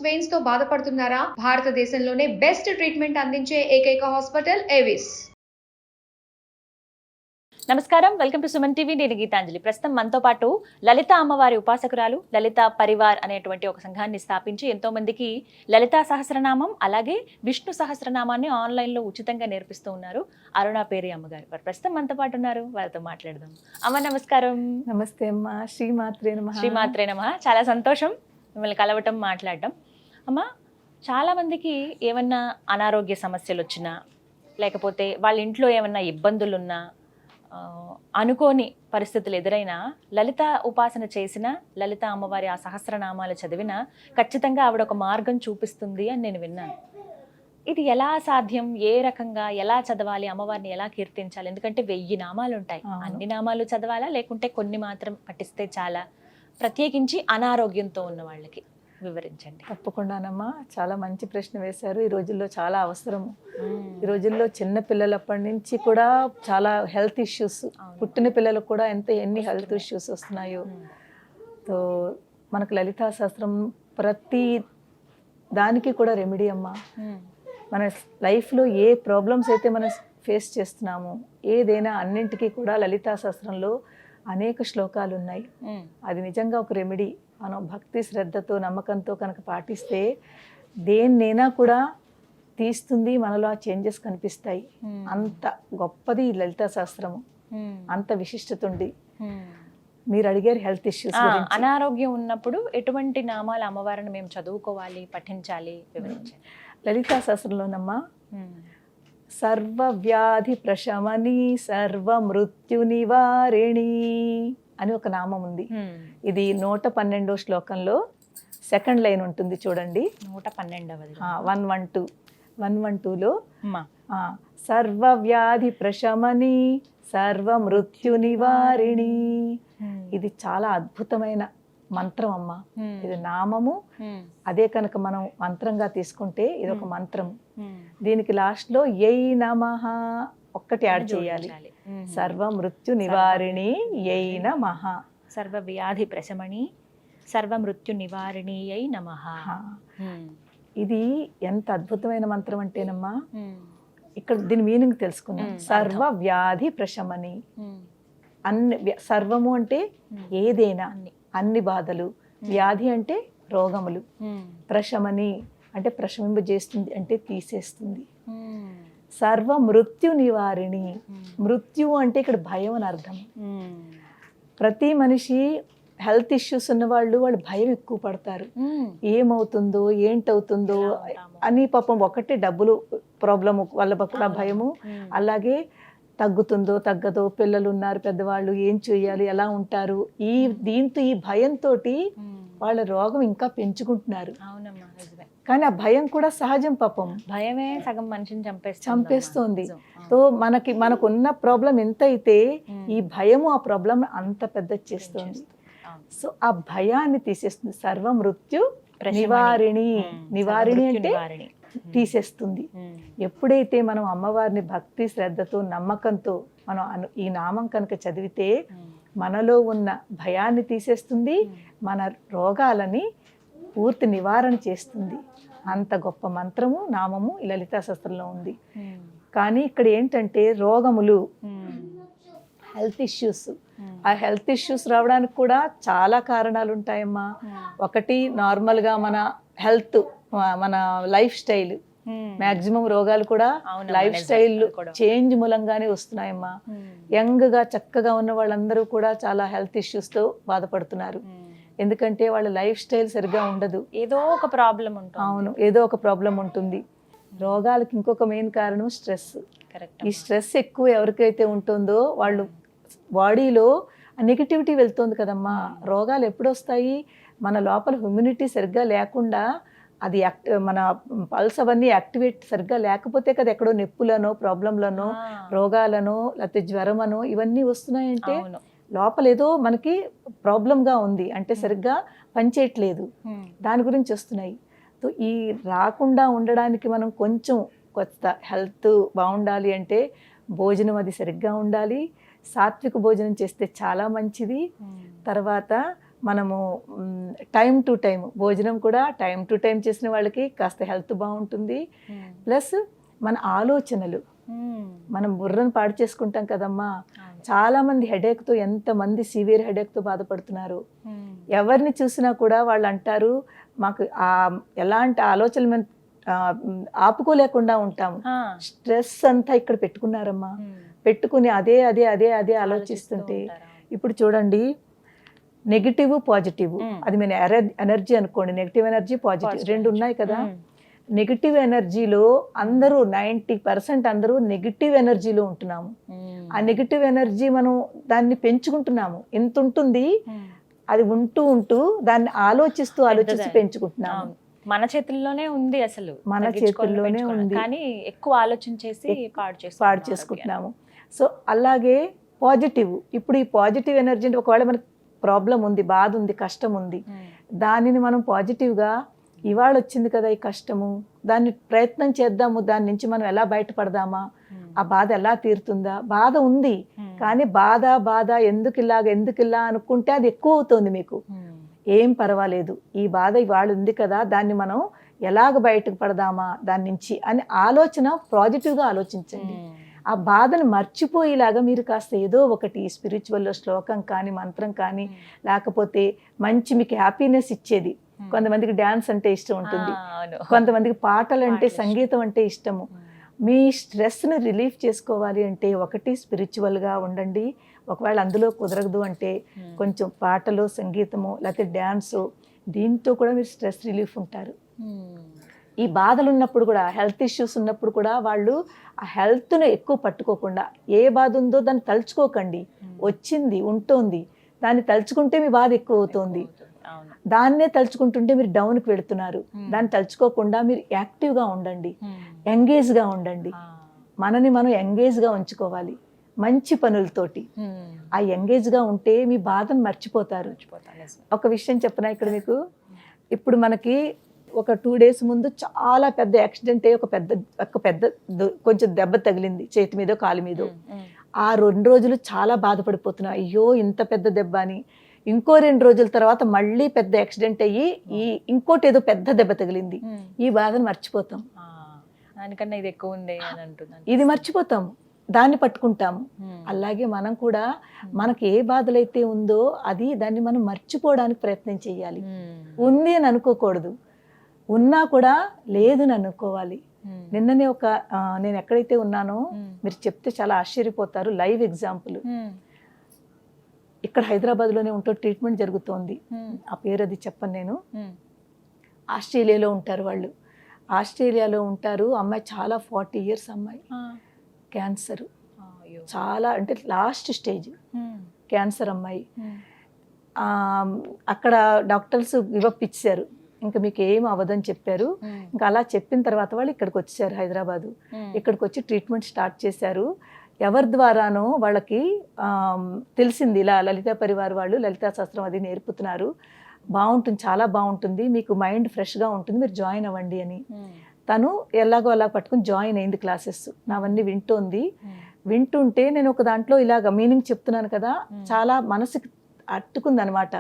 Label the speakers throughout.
Speaker 1: Veins తో బాధపడుతున్నారా? భారతదేశంలోనే బెస్ట్ ట్రీట్మెంట్ అందించే ఏకైక హాస్పిటల్ ఏవిస్.
Speaker 2: నమస్కారం, వెల్కమ్ టు సుమన్ టీవీ. నేను గీతాంజలి. ప్రస్తుతం మనతో పాటు లలిత అమ్మవారి ఉపాసకురాలు లలిత పరివార్ అనేటువంటి ఒక సంఘాన్ని స్థాపించి ఎంతో మందికి లలితా సహస్రనామం అలాగే విష్ణు సహస్రనామాన్ని ఆన్లైన్లో ఉచితంగా నేర్పిస్తూ ఉన్నారు అరుణ పేరి అమ్మగారు. వారు ప్రస్తుతం మనతో పాటు ఉన్నారు, వారితో మాట్లాడదాం. అమ్మ నమస్కారం.
Speaker 3: నమస్తే అమ్మ. శ్రీమాత్రే నమః.
Speaker 2: శ్రీమాత్రే నమః. చాలా సంతోషం మిమ్మల్ని కలవటం, మాట్లాడటం. అమ్మ, చాలా మందికి ఏమన్నా అనారోగ్య సమస్యలు వచ్చినా లేకపోతే వాళ్ళ ఇంట్లో ఏమన్నా ఇబ్బందులున్నా అనుకోని పరిస్థితులు ఎదురైనా లలిత ఉపాసన చేసిన లలిత అమ్మవారి ఆ సహస్రనామాలు చదివినా ఖచ్చితంగా ఆవిడ ఒక మార్గం చూపిస్తుంది అని నేను విన్నాను. ఇది ఎలా సాధ్యం? ఏ రకంగా ఎలా చదవాలి? అమ్మవారిని ఎలా కీర్తించాలి? ఎందుకంటే 1000 నామాలు ఉంటాయి. అన్ని నామాలు చదవాలా లేకుంటే కొన్ని మాత్రం పఠిస్తే చాలా? ప్రత్యేకించి అనారోగ్యంతో ఉన్న వాళ్ళకి వివరించండి.
Speaker 3: తప్పకుండానమ్మా, చాలా మంచి ప్రశ్న వేశారు. ఈ రోజుల్లో చాలా అవసరము. ఈ రోజుల్లో చిన్న పిల్లలప్పటి నుంచి కూడా చాలా హెల్త్ ఇష్యూస్, పుట్టిన పిల్లలకు కూడా ఎన్ని హెల్త్ ఇష్యూస్ వస్తున్నాయో. సో మనకు లలితా శాస్త్రం ప్రతి దానికి కూడా రెమెడీ అమ్మా. మన లైఫ్లో ఏ ప్రాబ్లమ్స్ అయితే మనం ఫేస్ చేస్తున్నామో ఏదైనా అన్నింటికీ కూడా లలితా శాస్త్రంలో అనేక శ్లోకాలు ఉన్నాయి. అది నిజంగా ఒక రెమెడీ. మనం భక్తి శ్రద్ధతో నమ్మకంతో కనుక పాటిస్తే దేన్నైనా కూడా తీస్తుంది, మనలో ఆ చేంజెస్ కనిపిస్తాయి. అంత గొప్పది ఈ లలితా శాస్త్రము, అంత విశిష్టత ఉంది. మీరు అడిగారు హెల్త్ ఇష్యూస్.
Speaker 2: అనారోగ్యం ఉన్నప్పుడు ఎటువంటి నామాలు అమ్మవారిని మేము చదువుకోవాలి, పఠించాలి, వివరించండి.
Speaker 3: లలితా శాస్త్రంలోనమ్మా సర్వ వ్యాధి ప్రశమని సర్వ మృత్యు నివారిణి అని ఒక నామం ఉంది. ఇది 112వ శ్లోకంలో సెకండ్ లైన్ ఉంటుంది చూడండి.
Speaker 2: 112వ
Speaker 3: 112లో సర్వ వ్యాధి ప్రశమని సర్వ మృత్యు నివారిణి. ఇది చాలా అద్భుతమైన మంత్రం అమ్మ. ఇది నామము. అదే కనుక మనం మంత్రంగా తీసుకుంటే ఇది ఒక మంత్రం. దీనికి లాస్ట్ లో యై నమః ఒక్కటి యాడ్ చేయాలి. సర్వ మృత్యు నివారిణి యై నమః.
Speaker 2: సర్వ వ్యాధి ప్రశమని సర్వ మృత్యు నివారిణి యై నమః.
Speaker 3: ఇది ఎంత అద్భుతమైన మంత్రం అంటేనమ్మా, ఇక్కడ దీని మీనింగ్ తెలుసుకున్నాం. సర్వ వ్యాధి ప్రశమని, అన్ని సర్వము అంటే ఏదైనా, అన్ని బాధలు. వ్యాధి అంటే రోగములు. ప్రశమని అంటే ప్రశమింపజేస్తుంది, అంటే తీసేస్తుంది. సర్వ మృత్యు నివారిణి. మృత్యు అంటే ఇక్కడ భయం అని అర్థం. ప్రతి మనిషి హెల్త్ ఇష్యూస్ ఉన్న వాళ్ళు భయం ఎక్కువ పడతారు. ఏమవుతుందో ఏంటవుతుందో అని. పాపం ఒకటి డబ్బులు ప్రాబ్లము వల్ల కూడా భయము. అలాగే తగ్గుతుందో తగ్గదో, పిల్లలు ఉన్నారు, పెద్దవాళ్ళు ఏం చేయాలి, ఎలా ఉంటారు, దీంతో ఈ భయంతో వాళ్ళ రోగం ఇంకా పెంచుకుంటున్నారు. కానీ ఆ భయం కూడా సహజం. పాపం
Speaker 2: భయమే సగం మనిషిని
Speaker 3: చంపేస్తోంది. సో మనకున్న ప్రాబ్లం ఎంత అయితే ఈ భయము ఆ ప్రాబ్లం అంత పెద్ద చేస్తుంది. సో ఆ భయాన్ని తీసేస్తుంది. సర్వ మృత్యు నివారిణి. నివారిణి అంటే తీసేస్తుంది. ఎప్పుడైతే మనం అమ్మవారిని భక్తి శ్రద్ధతో నమ్మకంతో మనం ఈ నామం కనుక చదివితే మనలో ఉన్న భయాన్ని తీసేస్తుంది, మన రోగాలని పూర్తి నివారణ చేస్తుంది. అంత గొప్ప మంత్రము, నామము ఈ లలితా శాస్త్రంలో ఉంది. కానీ ఇక్కడ ఏంటంటే రోగములు, హెల్త్ ఇష్యూస్. ఆ హెల్త్ ఇష్యూస్ రావడానికి కూడా చాలా కారణాలు ఉంటాయమ్మా. ఒకటి నార్మల్గా మన హెల్త్, మన లైఫ్ స్టైల్. మ్యాక్సిమం రోగాలు కూడా లైఫ్ స్టైల్ చేంజ్ మూలంగానే వస్తున్నాయమ్మా. యంగ్గా చక్కగా ఉన్న వాళ్ళందరూ కూడా చాలా హెల్త్ ఇష్యూస్తో బాధపడుతున్నారు. ఎందుకంటే వాళ్ళ లైఫ్ స్టైల్ సరిగ్గా ఉండదు.
Speaker 2: ఏదో ఒక ప్రాబ్లం ఉంటుంది.
Speaker 3: అవును, ఏదో ఒక ప్రాబ్లం ఉంటుంది. రోగాలకు ఇంకొక మెయిన్ కారణం స్ట్రెస్. ఈ స్ట్రెస్ ఎక్కువ ఎవరికైతే ఉంటుందో వాళ్ళు బాడీలో నెగిటివిటీ వెళ్తుంది కదమ్మా. రోగాలు ఎప్పుడు వస్తాయి? మన లోపల ఇమ్యూనిటీ సరిగ్గా లేకుండా, అది మన పల్స్ అవన్నీ యాక్టివేట్ సరిగ్గా లేకపోతే కదా ఎక్కడో నొప్పులనో, ప్రాబ్లంలనో, రోగాలనో, లేకపోతే జ్వరమనో ఇవన్నీ వస్తున్నాయంటే లోపల ఏదో మనకి ప్రాబ్లంగా ఉంది, అంటే సరిగ్గా పనిచేయట్లేదు, దాని గురించి వస్తున్నాయి. సో ఈ రాకుండా ఉండడానికి మనం కొంచెం కొత్త హెల్త్ బాగుండాలి అంటే భోజనం అది సరిగ్గా ఉండాలి. సాత్విక భోజనం చేస్తే చాలా మంచిది. తర్వాత మనము టైం టు టైం భోజనం కూడా టైం టు టైం చేసిన వాళ్ళకి కాస్త హెల్త్ బాగుంటుంది. ప్లస్ మన ఆలోచనలు, మనం బుర్రను పాడు చేసుకుంటాం కదమ్మా. చాలా మంది హెడేక్తో, ఎంతమంది సివియర్ హెడేక్తో బాధపడుతున్నారు. ఎవరిని చూసినా కూడా వాళ్ళు అంటారు మాకు ఎలాంటి ఆలోచనలు మేము ఆపుకోలేకుండా ఉంటాము. స్ట్రెస్ అంతా ఇక్కడ పెట్టుకున్నారమ్మా. పెట్టుకుని అదే అదే అదే అదే ఆలోచిస్తుంటే ఇప్పుడు చూడండి, నెగిటివ్ పాజిటివ్, అది మన ఎనర్జీ అనుకోండి, నెగిటివ్ ఎనర్జీ పాజిటివ్ రెండు ఉన్నాయి కదా. నెగిటివ్ ఎనర్జీలో అందరూ 90% అందరూ నెగిటివ్ ఎనర్జీలో ఉంటున్నాము. ఆ నెగిటివ్ ఎనర్జీ మనం దాన్ని పెంచుకుంటున్నాము. ఎంత ఉంటుంది అది ఉంటూ ఉంటూ దాన్ని ఆలోచిస్తూ పెంచుకుంటున్నాము.
Speaker 2: మన చేతుల్లోనే ఉంది, అసలు
Speaker 3: మన చేతుల్లోనే ఉంది,
Speaker 2: కానీ ఎక్కువ ఆలోచించేసి
Speaker 3: పాడు చేసుకుంటున్నాము. సో అలాగే పాజిటివ్, ఇప్పుడు ఈ పాజిటివ్ ఎనర్జీ అంటే ఒకవేళ మనకి ప్రాబ్లం ఉంది, బాధ ఉంది, కష్టం ఉంది, దానిని మనం పాజిటివ్గా ఇవాళ వచ్చింది కదా ఈ కష్టము, దాన్ని ప్రయత్నం చేద్దాము, దాని నుంచి మనం ఎలా బయటపడదామా, ఆ బాధ ఎలా తీరుతుందా. బాధ ఉంది కానీ బాధ బాధ ఎందుకు ఇలా అనుకుంటే అది ఎక్కువ అవుతుంది మీకు. ఏం పర్వాలేదు, ఈ బాధ ఇవాళ ఉంది కదా, దాన్ని మనం ఎలాగ బయటకు పడదామా దాని నుంచి అని ఆలోచన పాజిటివ్గా ఆలోచించండి. ఆ బాధను మర్చిపోయేలాగా మీరు కాస్త ఏదో ఒకటి స్పిరిచువల్లో శ్లోకం కానీ మంత్రం కానీ, లేకపోతే మంచి మీకు హ్యాపీనెస్ ఇచ్చేది. కొంతమందికి డ్యాన్స్ అంటే ఇష్టం ఉంటుంది, కొంతమందికి పాటలు అంటే సంగీతం అంటే ఇష్టము. మీ స్ట్రెస్ని రిలీఫ్ చేసుకోవాలి అంటే ఒకటి స్పిరిచువల్గా ఉండండి. ఒకవేళ అందులో కుదరదు అంటే కొంచెం పాటలు, సంగీతము, లేకపోతే డ్యాన్సు, దీంతో కూడా మీరు స్ట్రెస్ రిలీఫ్ ఉంటారు. ఈ బాధలు ఉన్నప్పుడు కూడా, హెల్త్ ఇష్యూస్ ఉన్నప్పుడు కూడా వాళ్ళు ఆ హెల్త్ను ఎక్కువ పట్టుకోకుండా, ఏ బాధ ఉందో దాన్ని తలుచుకోకండి. వచ్చింది ఉంటోంది, దాన్ని తలుచుకుంటే మీ బాధ ఎక్కువ అవుతుంది. దాన్నే తలుచుకుంటుంటే మీరు డౌన్కి వెళుతున్నారు. దాన్ని తలుచుకోకుండా మీరు యాక్టివ్గా ఉండండి, ఎంగేజ్గా ఉండండి. మనని మనం ఎంగేజ్గా ఉంచుకోవాలి మంచి పనులతోటి. ఆ ఎంగేజ్గా ఉంటే మీ బాధను మర్చిపోతారు. ఒక విషయం చెప్పనా ఇక్కడ మీకు. ఇప్పుడు మనకి ఒక 2 days ముందు చాలా పెద్ద యాక్సిడెంట్ అయ్యి ఒక పెద్ద కొంచెం దెబ్బ తగిలింది చేతి మీదో కాలు మీదో. ఆ 2 రోజులు చాలా బాధపడిపోతున్నా, అయ్యో ఇంత పెద్ద దెబ్బ అని. ఇంకో 2 రోజుల తర్వాత మళ్ళీ పెద్ద యాక్సిడెంట్ అయ్యి ఇంకోటి ఏదో పెద్ద దెబ్బ తగిలింది. ఈ బాధను మర్చిపోతాం,
Speaker 2: దానికన్నా ఇది ఎక్కువ ఉంది అని అంటున్నాను.
Speaker 3: ఇది మర్చిపోతాము, దాన్ని పట్టుకుంటాము. అలాగే మనం కూడా మనకి ఏ బాధలైతే ఉందో దాన్ని మనం మర్చిపోవడానికి ప్రయత్నం చేయాలి. ఉంది అని అనుకోకూడదు, ఉన్నా కూడా లేదని అనుకోవాలి. నిన్ననే నేను ఎక్కడైతే ఉన్నానో మీరు చెప్తే చాలా ఆశ్చర్యపోతారు. లైవ్ ఎగ్జాంపుల్, ఇక్కడ హైదరాబాద్లోనే ఉంటూ ట్రీట్మెంట్ జరుగుతోంది. ఆ పేరు అది చెప్పను నేను. ఆస్ట్రేలియాలో ఉంటారు వాళ్ళు. ఆస్ట్రేలియాలో ఉంటారు. అమ్మాయి చాలా 40 years అమ్మాయి, క్యాన్సర్, చాలా అంటే లాస్ట్ స్టేజ్ క్యాన్సర్ అమ్మాయి. అక్కడ డాక్టర్స్ గివప్ ఇచ్చారు, ఇంకా మీకు ఏం అవ్వదని చెప్పారు. ఇంకా అలా చెప్పిన తర్వాత వాళ్ళు ఇక్కడికి వచ్చారు, హైదరాబాదు. ఇక్కడికి వచ్చి ట్రీట్మెంట్ స్టార్ట్ చేశారు. ఎవరి ద్వారానో వాళ్ళకి తెలిసింది, ఇలా లలితా పరివార్ వాళ్ళు లలితా శాస్త్రం అది నేర్పుతున్నారు, బాగుంటుంది, చాలా బాగుంటుంది, మీకు మైండ్ ఫ్రెష్గా ఉంటుంది, మీరు జాయిన్ అవ్వండి అని. తను ఎలాగో అలా పట్టుకుని జాయిన్ అయింది. క్లాసెస్ నావన్నీ వింటుంటే నేను ఒక దాంట్లో ఇలాగ మీనింగ్ చెప్తున్నాను కదా, చాలా మనసుకి అట్టుకుంది అనమాట.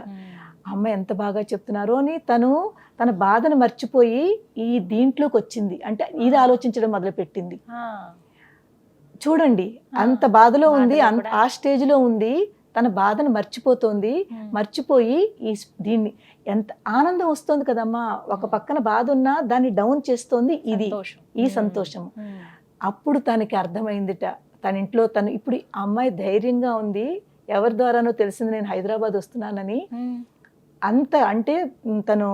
Speaker 3: అమ్మ ఎంత బాగా చెప్తున్నారో అని తన బాధను మర్చిపోయి దీంట్లోకి వచ్చింది. అంటే ఇది ఆలోచించడం మొదలుపెట్టింది. చూడండి, అంత బాధలో ఉంది, ఆ స్టేజ్లో ఉంది, తన బాధను మర్చిపోతోంది. మర్చిపోయి దీన్ని ఎంత ఆనందం వస్తుంది కదమ్మా. ఒక పక్కన బాధ ఉన్నా దాన్ని డౌన్ చేస్తోంది ఈ సంతోషం. అప్పుడు తనకి అర్థమైందిట, తన ఇంట్లో ఇప్పుడు ఆ అమ్మాయి ధైర్యంగా ఉంది. ఎవరి ద్వారానో తెలిసింది నేను హైదరాబాద్ వస్తున్నానని. అంత అంటే తను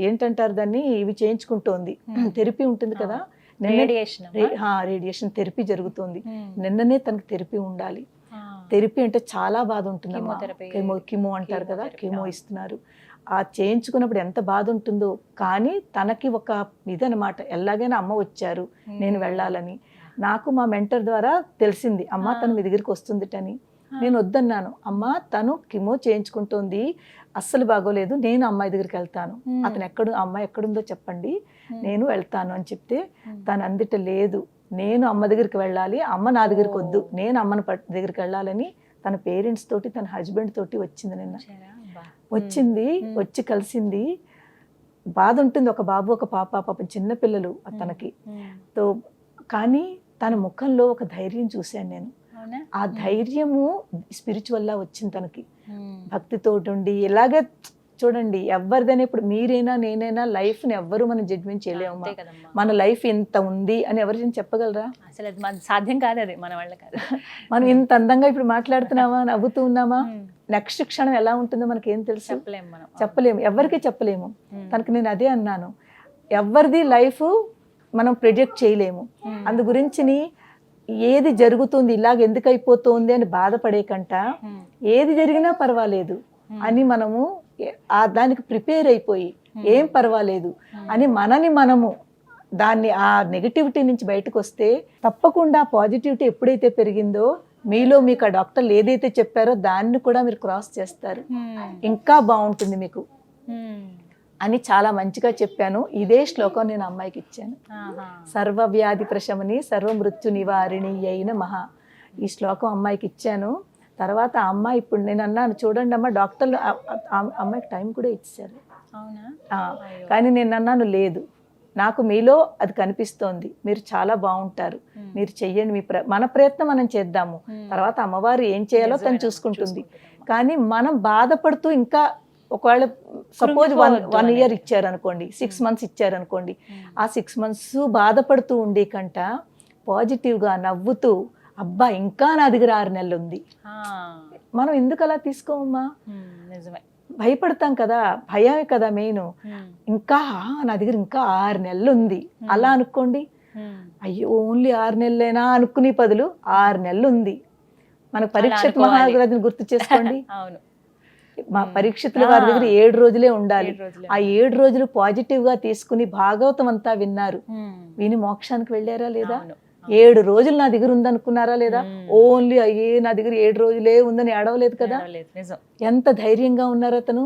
Speaker 3: ఏంటంటారు దాన్ని, ఇవి చేయించుకుంటోంది, థెరపీ ఉంటుంది కదా, రేడియేషన్ థెరపీ జరుగుతుంది. నిన్ననే తనకి థెరపీ ఉండాలి. థెరపీ అంటే చాలా బాధ ఉంటుంది, కిమో అంటారు కదా, కిమో ఇస్తున్నారు. ఆ చేయించుకున్నప్పుడు ఎంత బాధ ఉంటుందో. కానీ తనకి ఒక ఇదనమాట, ఎలాగైనా అమ్మ వచ్చారు, నేను వెళ్ళాలని. నాకు మా మెంటర్ ద్వారా తెలిసింది, అమ్మ తను మీ దగ్గరికి వస్తుందిటని. నేను వద్దన్నాను, అమ్మ తను కిమో చేయించుకుంటోంది, అస్సలు బాగోలేదు, నేను అమ్మాయి దగ్గరికి వెళ్తాను, అమ్మాయి ఎక్కడుందో చెప్పండి, నేను వెళ్తాను అని చెప్తే తను అందిట లేదు, నేను అమ్మ దగ్గరికి వెళ్ళాలి, అమ్మ నా దగ్గరికి వద్దు, నేను అమ్మని దగ్గరికి వెళ్ళాలని తన పేరెంట్స్ తోటి, తన హస్బెండ్ తోటి వచ్చింది నిన్న. వచ్చింది, వచ్చి కలిసింది. బాధ ఉంటుంది, ఒక బాబు ఒక పాప, పాపం చిన్న పిల్లలు తనకి. తో కానీ తన ముఖంలో ఒక ధైర్యం చూశాను నేను. ఆ ధైర్యము స్పిరిచువల్లా వచ్చింది తనకి, భక్తితో ఉండి. ఇలాగే చూడండి, ఎవరిదైనా ఇప్పుడు మీరైనా నేనైనా లైఫ్ని ఎవ్వరు మనం జడ్జ్మెంట్ చేయలేము. మన లైఫ్ ఇంత ఉంది అని ఎవరైనా చెప్పగలరా?
Speaker 2: అసలు అది సాధ్యం కాదు, అది మన వాళ్ళ కాదు.
Speaker 3: మనం ఇంత అందంగా ఇప్పుడు మాట్లాడుతున్నామా, నవ్వుతూ ఉన్నామా, నెక్స్ట్ క్షణం ఎలా ఉంటుందో మనకేం తెలుసు? చెప్పలేము, ఎవరికి చెప్పలేము. తనకి నేను అదే అన్నాను, ఎవరిది లైఫ్ మనం ప్రిడిక్ట్ చేయలేము. అందు గురించి ఏది జరుగుతుంది, ఇలాగ ఎందుకు అయిపోతుంది అని బాధపడే కంట ఏది జరిగినా పర్వాలేదు అని మనము దానికి ప్రిపేర్ అయిపోయి ఏం పర్వాలేదు అని మనము దాన్ని ఆ నెగటివిటీ నుంచి బయటకు వస్తే తప్పకుండా పాజిటివిటీ ఎప్పుడైతే పెరిగిందో మీలో మీకు ఆ డాక్టర్లు ఏదైతే చెప్పారో దాన్ని కూడా మీరు క్రాస్ చేస్తారు, ఇంకా బాగుంటుంది మీకు అని చాలా మంచిగా చెప్పాను. ఇదే శ్లోకం నేను అమ్మాయికి ఇచ్చాను. సర్వవ్యాధి ప్రశమని సర్వమృత్యు నివారిణి అయిన మహా, ఈ శ్లోకం అమ్మాయికి ఇచ్చాను. తర్వాత ఆ అమ్మాయి ఇప్పుడు నేను అన్నాను, చూడండి అమ్మ, డాక్టర్లు అమ్మాయికి టైం కూడా ఇచ్చారు. కానీ నేను అన్నాను, లేదు, నాకు మీలో అది కనిపిస్తోంది, మీరు చాలా బాగుంటారు, మీరు చెయ్యండి, మన ప్రయత్నం మనం చేద్దాము, తర్వాత అమ్మవారు ఏం చేయాలో తను చూసుకుంటుంది. కానీ మనం బాధపడుతూ ఇంకా ఒకవేళ సపోజ్ 1 year ఇచ్చారనుకోండి, 6 months ఇచ్చారనుకోండి, ఆ 6 months బాధపడుతూ ఉండే కంట పాజిటివ్గా నవ్వుతూ, అబ్బా ఇంకా నా దగ్గర 6 నెలలు ఉంది, మనం ఎందుకు అలా తీసుకోమమ్మా? భయపడతాం కదా, భయమే కదా మెయిన్. ఇంకా నా దగ్గర ఇంకా 6 నెలలు ఉంది అలా అనుకోండి. అయ్యో ఓన్లీ 6 నెలలేనా అనుకునే బదులు 6 నెలలు ఉంది. మనకు పరీక్షకు మహారాజుని గుర్తు చేసుకోండి. మా పరీక్షితుల వారి దగ్గర 7 రోజులే ఉండాలి. ఆ 7 రోజులు పాజిటివ్ గా తీసుకుని భాగవతం అంతా విన్నారు, విని మోక్షానికి వెళ్ళారా లేదా? 7 రోజులు నా దగ్గర ఉందనుకున్నారా లేదా? ఓన్లీ అయ్యే నా దగ్గర 7 రోజులే ఉందని ఏడవలేదు కదా. ఎంత ధైర్యంగా ఉన్నారు అతను.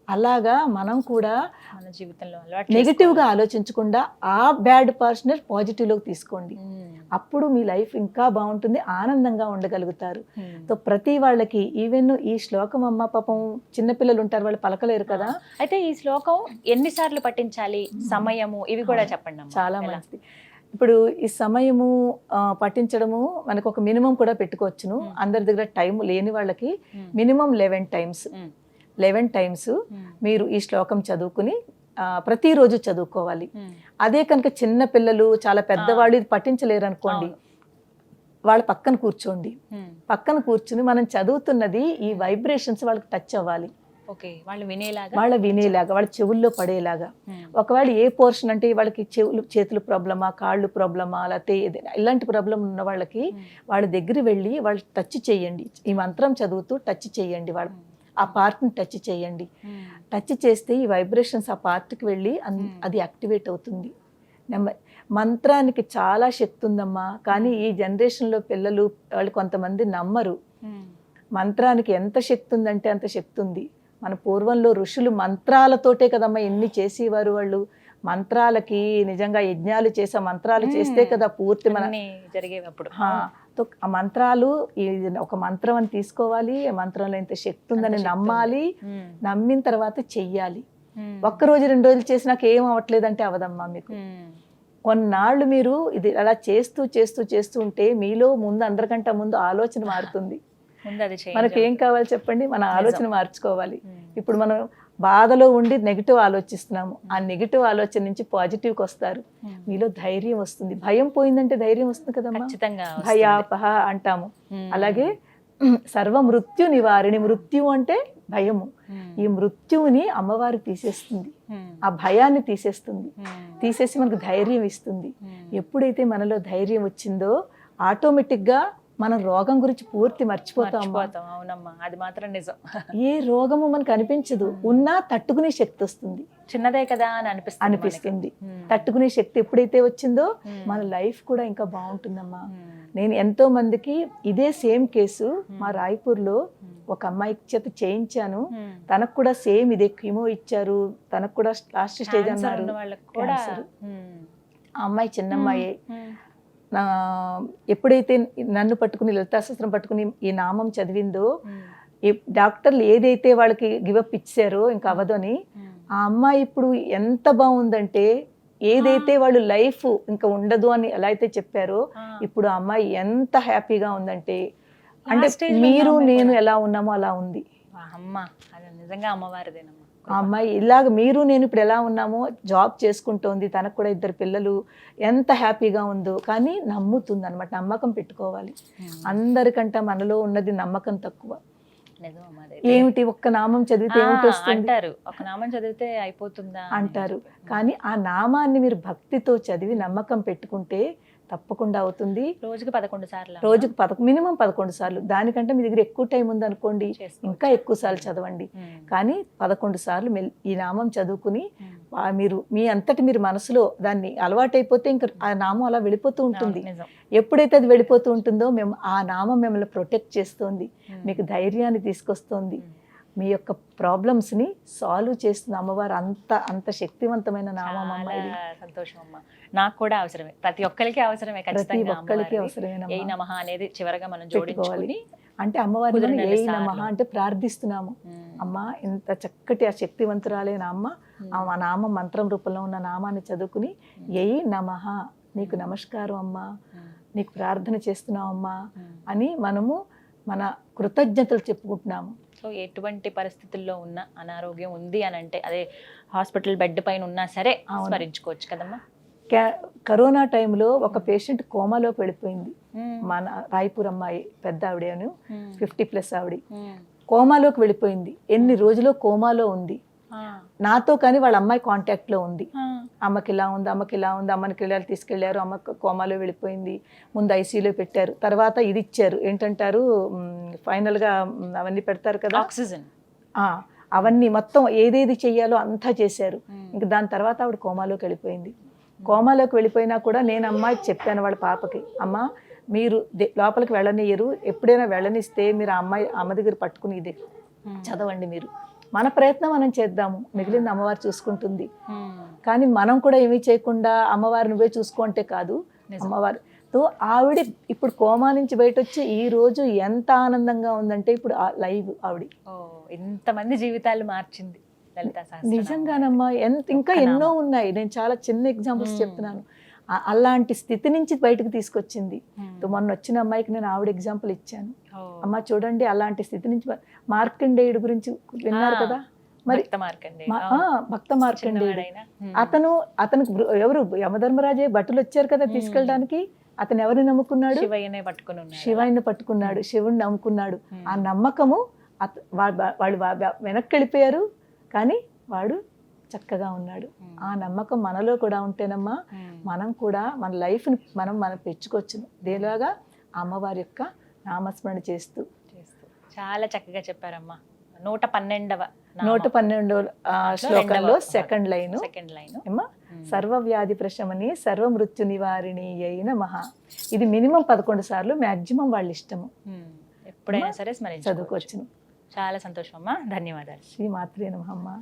Speaker 3: అలాగా మనం కూడా మన జీవితంలో నెగిటివ్ గా ఆలోచించకుండా ఆ బ్యాడ్ పర్సన్ పాజిటివ్ లోకి తీసుకోండి. అప్పుడు మీ లైఫ్ ఇంకా బాగుంటుంది, ఆనందంగా ఉండగలుగుతారు. సో ప్రతి వాళ్ళకి ఈవెన్ ఈ శ్లోకం అమ్మ పాపం చిన్నపిల్లలు ఉంటారు, వాళ్ళు పలకలేరు కదా.
Speaker 2: అయితే ఈ శ్లోకం ఎన్నిసార్లు పఠించాలి, సమయము, ఇవి కూడా చెప్పండి.
Speaker 3: చాలా మంచిది. ఇప్పుడు ఈ సమయము పఠించడము మనకు ఒక మినిమం కూడా పెట్టుకోవచ్చును. అందరి దగ్గర టైం లేని వాళ్ళకి మినిమం 11 times మీరు ఈ శ్లోకం చదువుకుని ప్రతిరోజు చదువుకోవాలి. అదే కనుక చిన్న పిల్లలు చాలా పెద్దవాళ్ళు ఇది పఠించలేరు అనుకోండి, వాళ్ళ పక్కన కూర్చోండి. పక్కన కూర్చుని మనం చదువుతున్నది ఈ వైబ్రేషన్స్ వాళ్ళకి టచ్ అవ్వాలి, వాళ్ళ వినేలాగా, వాళ్ళ చెవుల్లో పడేలాగా. ఒకవేళ ఏ పోర్షన్ అంటే వాళ్ళకి చేతులు ప్రాబ్లమా, కాళ్ళు ప్రాబ్లమా, లేకపోతే ఇలాంటి ప్రాబ్లం ఉన్న వాళ్ళకి వాళ్ళ దగ్గర వెళ్ళి వాళ్ళు టచ్ చేయండి. ఈ మంత్రం చదువుతూ టచ్ చేయండి, వాళ్ళ ఆ పార్ట్ని టచ్ చేయండి. టచ్ చేస్తే ఈ వైబ్రేషన్స్ ఆ పార్ట్కి వెళ్ళి అది యాక్టివేట్ అవుతుంది. మంత్రానికి చాలా శక్తి ఉందమ్మా, కానీ ఈ జనరేషన్లో పిల్లలు వాళ్ళు కొంతమంది నమ్మరు. మంత్రానికి ఎంత శక్తి ఉందంటే అంత శక్తి ఉంది. మన పూర్వంలో ఋషులు మంత్రాలతోటే కదమ్మా ఎన్ని చేసేవారు. వాళ్ళు మంత్రాలకి నిజంగా యజ్ఞాలు చేసే మంత్రాలు చేస్తే కదా పూర్తి మన
Speaker 2: జరిగేటప్పుడు.
Speaker 3: ఆ మంత్రాలు ఒక మంత్రం అని తీసుకోవాలి, ఆ మంత్రంలో ఇంత శక్తి ఉందని నమ్మాలి, నమ్మిన తర్వాత చెయ్యాలి. 1 రోజు 2 రోజులు చేసి నాకు ఏం అవ్వట్లేదంటే అవదమ్మా. మీకు కొన్నాళ్ళు మీరు ఇది అలా చేస్తూ చేస్తూ చేస్తూ ఉంటే మీలో ముందు అందరికంటే ముందు ఆలోచన మారుతుంది. మనకి ఏం కావాలి చెప్పండి, మన ఆలోచన మార్చుకోవాలి. ఇప్పుడు మనం బాధలో ఉండి నెగిటివ్ ఆలోచిస్తున్నాము, ఆ నెగిటివ్ ఆలోచన నుంచి పాజిటివ్కి వస్తారు, మీలో ధైర్యం వస్తుంది. భయం పోయిందంటే ధైర్యం వస్తుంది కదమ్మా, భయాపహ అంటాము. అలాగే సర్వ మృత్యు నివారిణి, మృత్యు అంటే భయము. ఈ మృత్యువుని అమ్మవారు తీసేస్తుంది, ఆ భయాన్ని తీసేస్తుంది, తీసేసి మనకు ధైర్యం ఇస్తుంది. ఎప్పుడైతే మనలో ధైర్యం వచ్చిందో ఆటోమేటిక్గా మనం రోగం గురించి పూర్తి మర్చిపోతాం.
Speaker 2: అవునమ్మా, అది మాత్రం నిజం.
Speaker 3: ఏ రోగము మనకు అనిపించదు, ఉన్నా తట్టుకునే శక్తి వస్తుంది.
Speaker 2: చిన్నదే కదా అని
Speaker 3: అనిపిస్తుంది. తట్టుకునే శక్తి ఎప్పుడైతే వచ్చిందో మన లైఫ్ కూడా ఇంకా బాగుంటుందమ్మా. నేను ఎంతో మందికి ఇదే సేమ్ కేసు మా రాయ్పూర్లో ఒక అమ్మాయి చేత చేయించాను. తనకు కూడా సేమ్ ఇదే కీమో ఇచ్చారు, తనకు కూడా లాస్ట్ స్టేజ్ అన్నారు. ఆ అమ్మాయి చిన్నమ్మాయి ఎప్పుడైతే నన్ను పట్టుకుని లలితాశాస్త్రం పట్టుకుని ఈ నామం చదివిందో డాక్టర్లు ఏదైతే వాళ్ళకి గివప్ ఇచ్చారో ఇంకా అవ్వదు అని, ఆ అమ్మాయి ఇప్పుడు ఎంత బాగుందంటే, ఏదైతే వాళ్ళు లైఫ్ ఇంకా ఉండదు అని ఎలా అయితే చెప్పారో ఇప్పుడు ఆ అమ్మాయి ఎంత హ్యాపీగా ఉందంటే, అంటే మీరు నేను ఎలా ఉన్నామో అలా ఉంది
Speaker 2: అమ్మ. అది నిజంగా అమ్మవారిదేనమ్మా.
Speaker 3: ఆ అమ్మాయి ఇలాగ మీరు నేను ఇప్పుడు ఎలా ఉన్నామో జాబ్ చేసుకుంటోంది, తనకు కూడా 2 పిల్లలు, ఎంత హ్యాపీగా ఉందో. కానీ నమ్ముతుంది అనమాట, నమ్మకం పెట్టుకోవాలి. అందరికంటే మనలో ఉన్నది నమ్మకం తక్కువ. ఏమిటి ఒక్క నామం చదివితే ఏమిటి వస్తుంది
Speaker 2: అంటారు, ఒక నామం చదివితే అయిపోతుందా
Speaker 3: అంటారు. కానీ ఆ నామాన్ని మీరు భక్తితో చదివి నమ్మకం పెట్టుకుంటే తప్పకుండా అవుతుంది.
Speaker 2: రోజుకి 11 సార్లు,
Speaker 3: రోజుకి మినిమం 11 సార్లు. దానికంటే మీ దగ్గర ఎక్కువ టైం ఉంది అనుకోండి, ఇంకా ఎక్కువ సార్లు చదవండి. కానీ 11 సార్లు ఈ నామం చదువుకుని మీరు మీ అంతటి మీరు మనసులో దాన్ని అలవాటైపోతే ఇంకా ఆ నామం అలా వెళ్ళిపోతూ ఉంటుంది. ఎప్పుడైతే అది వెళ్ళిపోతూ ఉంటుందో ఆ నామం మిమ్మల్ని ప్రొటెక్ట్ చేస్తుంది, మీకు ధైర్యాన్ని తీసుకొస్తుంది, మీ యొక్క ప్రాబ్లమ్స్ ని సాల్వ్ చేస్తుంది అమ్మవారు. అంత శక్తివంతమైన నామం అమ్మ.
Speaker 2: సంతోషం అమ్మ, నాకు కూడా అవసరమే, ప్రతి ఒక్కరికి అవసరమే,
Speaker 3: ప్రతి ఒక్కరికి అవసరమే.
Speaker 2: ఏ నమః అనేది చివరగా మనం జోడించుకోవాలి.
Speaker 3: అంటే అమ్మవారి ఏ నమః అంటే ప్రార్థిస్తున్నాము. అమ్మ ఇంత చక్కటి ఆ శక్తివంతురాలైన అమ్మ ఆ నామం మంత్రం రూపంలో ఉన్న నామాన్ని చదువుకుని ఏ నమః, నీకు నమస్కారం అమ్మా, నీకు ప్రార్థన చేస్తున్నాం అమ్మా అని మనము మన కృతజ్ఞతలు చెప్పుకుంటున్నాము.
Speaker 2: సో ఎటువంటి పరిస్థితుల్లో ఉన్న అనారోగ్యం ఉంది అని అంటే, అదే హాస్పిటల్ బెడ్ పైన ఉన్నా సరే స్మరించుకోవచ్చు కదమ్మా.
Speaker 3: కరోనా టైంలో ఒక పేషెంట్ కోమాలోకి వెళ్ళిపోయింది. మన రాయపూర్ అమ్మాయి, పెద్ద ఆవిడను 50+ ఆవిడ కోమాలోకి వెళ్ళిపోయింది. ఎన్ని రోజులు కోమాలో ఉంది. నాతో కానీ వాళ్ళ అమ్మాయి కాంటాక్ట్ లో ఉంది. అమ్మకి ఇలా ఉంది, అమ్మకి ఇలా ఉంది, అమ్మకి వెళ్ళారు, తీసుకెళ్లారు, అమ్మ కోమాలో వెళ్ళిపోయింది. ముందు ఐసీయూలో పెట్టారు, తర్వాత ఇది ఇచ్చారు, ఏంటంటారు ఫైనల్ గా అవన్నీ పెడతారు కదా,
Speaker 2: ఆక్సిజన్,
Speaker 3: అవన్నీ మొత్తం ఏదేది చెయ్యాలో అంతా చేశారు. ఇంకా దాని తర్వాత ఆవిడ కోమాలోకి వెళ్ళిపోయింది. కోమాలోకి వెళ్ళిపోయినా కూడా నేను అమ్మాయికి చెప్పాను, వాళ్ళ పాపకి, అమ్మ మీరు లోపలికి వెళ్ళనియరు, ఎప్పుడైనా వెళ్ళనిస్తే మీరు ఆ అమ్మ దగ్గర పట్టుకుని ఇదే చదవండి, మీరు మన ప్రయత్నం మనం చేద్దాము, మిగిలింది అమ్మవారు చూసుకుంటుంది. కానీ మనం కూడా ఏమీ చేయకుండా అమ్మవారు నువ్వే చూసుకుంటే కాదు, అమ్మవారితో ఆవిడ ఇప్పుడు కోమా నుంచి బయట వచ్చి ఈ రోజు ఎంత ఆనందంగా ఉందంటే, ఇప్పుడు లైవ్ ఆవిడ
Speaker 2: ఇంతమంది జీవితాలు మార్చింది
Speaker 3: నిజంగానమ్మా. ఇంకా ఎన్నో ఉన్నాయి, నేను చాలా చిన్న ఎగ్జాంపుల్స్ చెప్తున్నాను. అలాంటి స్థితి నుంచి బయటకు తీసుకొచ్చింది. మొన్న వచ్చిన అమ్మాయికి నేను ఆవిడ ఎగ్జాంపుల్ ఇచ్చాను. అమ్మ చూడండి, అలాంటి స్థితి నుంచి. మార్కండేయుడు గురించి విన్నారు కదా, మరి భక్త మార్కండేయుడు, అతనికి ఎవరు యమధర్మరాజే భటులు వచ్చారు కదా తీసుకెళ్ళడానికి. అతను ఎవరిని నమ్ముకున్నాడు? శివయ్యని పట్టుకున్నాడు, శివుణ్ణి నమ్ముకున్నాడు. ఆ నమ్మకము వాళ్ళు వెనక్కి వెళ్ళిపోయారు, కానీ వాడు చక్కగా ఉన్నాడు. ఆ నమ్మకం మనలో కూడా ఉంటేనమ్మా మనం కూడా మన లైఫ్ని మనం పెంచుకోవచ్చును. దేలాగా అమ్మవారి యొక్క నామస్మరణ చేస్తూ.
Speaker 2: చాలా చక్కగా చెప్పారమ్మా.
Speaker 3: 112వ శ్లోకంలో సెకండ్ లైన్ ఏమా, సర్వవ్యాధి ప్రశమని సర్వమృత్యు నివారిణి అయిన మహా. ఇది మినిమం 11 సార్లు, మాక్సిమం వాళ్ళ ఇష్టము,
Speaker 2: ఎప్పుడైనా సరే
Speaker 3: చదువుకోవచ్చును.
Speaker 2: చాలా సంతోషం అమ్మా, ధన్యవాదాలు.
Speaker 3: శ్రీమాత్రే నమః అమ్మా.